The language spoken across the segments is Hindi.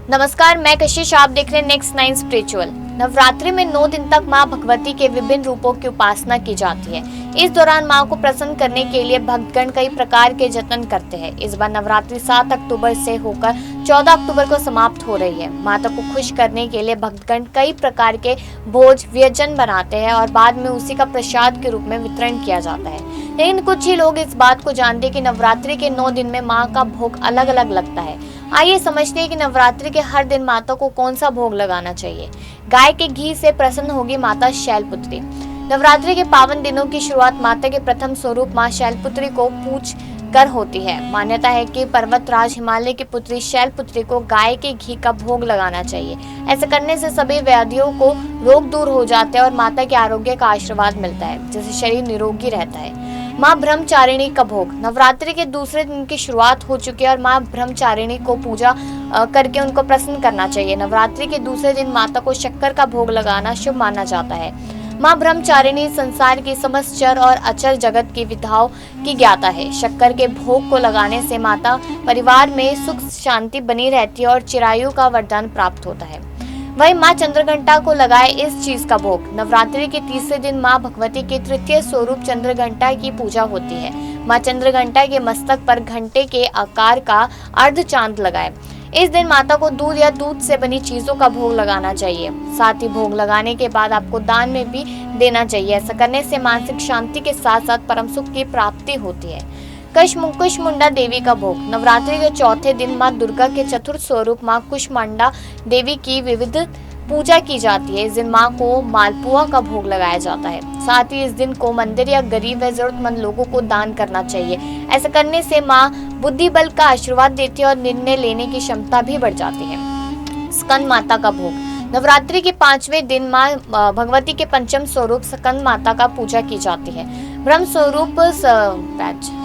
नमस्कार, मैं कशिश। आप देख रहे हैं नेक्स्ट 9 स्पिरिचुअल। नवरात्रि में 9 दिन तक मां भगवती के विभिन्न रूपों की उपासना की जाती है। इस दौरान मां को प्रसन्न करने के लिए भक्तगण कई प्रकार के जतन करते हैं। इस बार नवरात्रि 7 अक्टूबर से होकर 14 अक्टूबर को समाप्त हो रही है। माता को खुश करने के लिए भक्तगण कई प्रकार के भोज व्यंजन बनाते हैं और बाद में उसी का प्रसाद के रूप में वितरण किया जाता है। लेकिन कुछ ही लोग इस बात को जानते हैं कि नवरात्रि के 9 दिन में माँ का भोग अलग अलग लगता है। आइए समझते हैं कि नवरात्रि के हर दिन माता को कौन सा भोग लगाना चाहिए। गाय के घी से प्रसन्न होगी माता शैलपुत्री। नवरात्रि के पावन दिनों की शुरुआत माता के प्रथम स्वरूप मां शैलपुत्री को पूज कर होती है। मान्यता है कि पर्वतराज हिमालय की पुत्री शैलपुत्री को गाय के घी का भोग लगाना चाहिए। ऐसा करने से सभी व्याधियों को रोग दूर हो जाते हैं और माता के आरोग्य का आशीर्वाद मिलता है, जिससे शरीर निरोगी रहता है। माँ ब्रह्मचारिणी का भोग। नवरात्रि के दूसरे दिन की शुरुआत हो चुकी है और माँ ब्रह्मचारिणी को पूजा करके उनको प्रसन्न करना चाहिए। नवरात्रि के दूसरे दिन माता को शक्कर का भोग लगाना शुभ माना जाता है। माँ ब्रह्मचारिणी संसार की समस्त चर और अचर जगत की विधाओं की ज्ञाता है। शक्कर के भोग को लगाने से माता परिवार में सुख शांति बनी रहती है और चिरायु का वरदान प्राप्त होता है। वही माँ चंद्रघंटा को लगाए इस चीज का भोग। नवरात्रि के तीसरे दिन माँ भगवती के तृतीय स्वरूप चंद्रघंटा की पूजा होती है। माँ चंद्रघंटा के मस्तक पर घंटे के आकार का अर्ध चांद लगाए। इस दिन माता को दूध या दूध से बनी चीजों का भोग लगाना चाहिए। साथ ही भोग लगाने के बाद आपको दान में भी देना चाहिए। ऐसा करने से मानसिक शांति के साथ साथ परम सुख की प्राप्ति होती है। कुष्मांडा देवी का भोग। नवरात्रि के चौथे दिन माँ दुर्गा के चतुर्थ स्वरूप माँ कुष्मांडा देवी की विविध पूजा की जाती है। इस दिन माँ को मालपुआ का भोग लगाया जाता है। साथ ही इस दिन को मंदिर या गरीब व जरूरतमंद लोगों को दान करना चाहिए। ऐसा करने से माँ बुद्धि बल का आशीर्वाद देती है और निर्णय लेने की क्षमता भी बढ़ जाती है। स्कंद माता का भोग। नवरात्रि के 5वें दिन माँ भगवती के पंचम स्वरूप स्कंद माता का पूजा की जाती है। ब्रह्म स्वरूप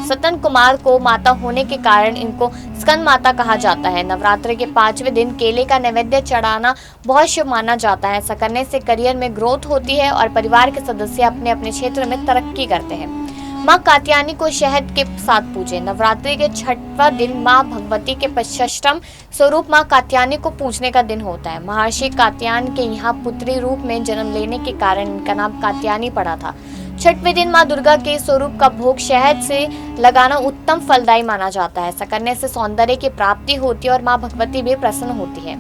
सतन कुमार को माता होने के कारण इनको स्कंद माता कहा जाता है। नवरात्रि के 5वें दिन केले का नैवेद्य चढ़ाना बहुत शुभ माना जाता है। ऐसा करने से करियर में ग्रोथ होती है और परिवार के सदस्य अपने अपने क्षेत्र में तरक्की करते हैं। माँ कात्यायनी को शहद के साथ पूजे। नवरात्रि के 6वां दिन माँ भगवती के षष्ठम स्वरूप माँ कात्यायनी को पूजने का दिन होता है। महर्षि कात्यायन के यहाँ पुत्री रूप में जन्म लेने के कारण इनका नाम कात्यायनी पड़ा था। 6वें दिन माँ दुर्गा के स्वरूप का भोग शहद से लगाना उत्तम फलदायी माना जाता है। ऐसा करने से सौंदर्य की प्राप्ति होती है और माँ भगवती भी प्रसन्न होती है।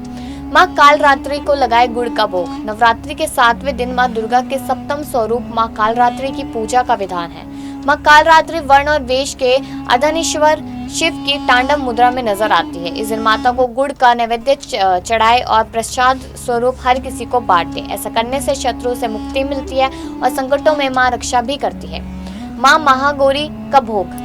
माँ कालरात्रि को लगाए गुड़ का भोग। नवरात्रि के 7वें दिन माँ दुर्गा के सप्तम स्वरूप माँ कालरात्रि की पूजा का विधान है। माँ कालरात्रि वर्ण और वेश के अर्धनारीश्वर शिव की तांडव मुद्रा में नजर आती है। इस दिन माता को गुड़ का नैवेद्य चढ़ाए और प्रसाद स्वरूप हर किसी को बांटे। ऐसा करने से शत्रु से मुक्ति मिलती है और संकटों में माँ रक्षा भी करती है। माँ महागौरी का भोग।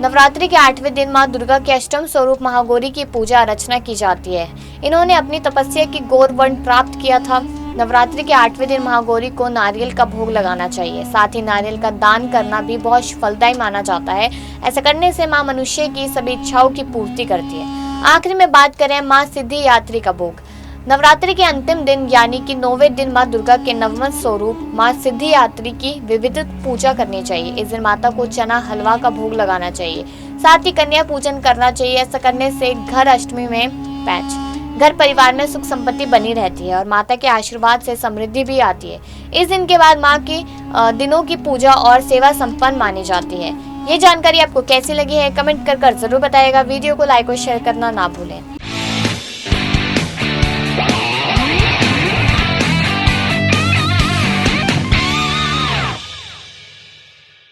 नवरात्रि के 8वें दिन माँ दुर्गा के अष्टम स्वरूप महागौरी की पूजा अर्चना की जाती है। इन्होंने अपनी तपस्या की गौर वर्ण प्राप्त किया था। नवरात्रि के 8वें दिन महागौरी को नारियल का भोग लगाना चाहिए। साथ ही नारियल का दान करना भी बहुत फलदायी माना जाता है। ऐसा करने से माँ मनुष्य की सभी इच्छाओं की पूर्ति करती है। आखिर में बात करें माँ सिद्धि यात्री का भोग। नवरात्रि के अंतिम दिन यानी कि 9वें दिन माँ दुर्गा के 9वें स्वरूप माँ सिद्धि यात्री की विविध पूजा करनी चाहिए। इस दिन माता को चना हलवा का भोग लगाना चाहिए। साथ ही कन्या पूजन करना चाहिए। ऐसा करने से घर अष्टमी में घर परिवार में सुख संपत्ति बनी रहती है और माता के आशीर्वाद से समृद्धि भी आती है। इस दिन के बाद माँ की दिनों की पूजा और सेवा संपन्न मानी जाती है। ये जानकारी आपको कैसी लगी है कमेंट कर जरूर बताइएगा। वीडियो को लाइक और शेयर करना ना भूलें।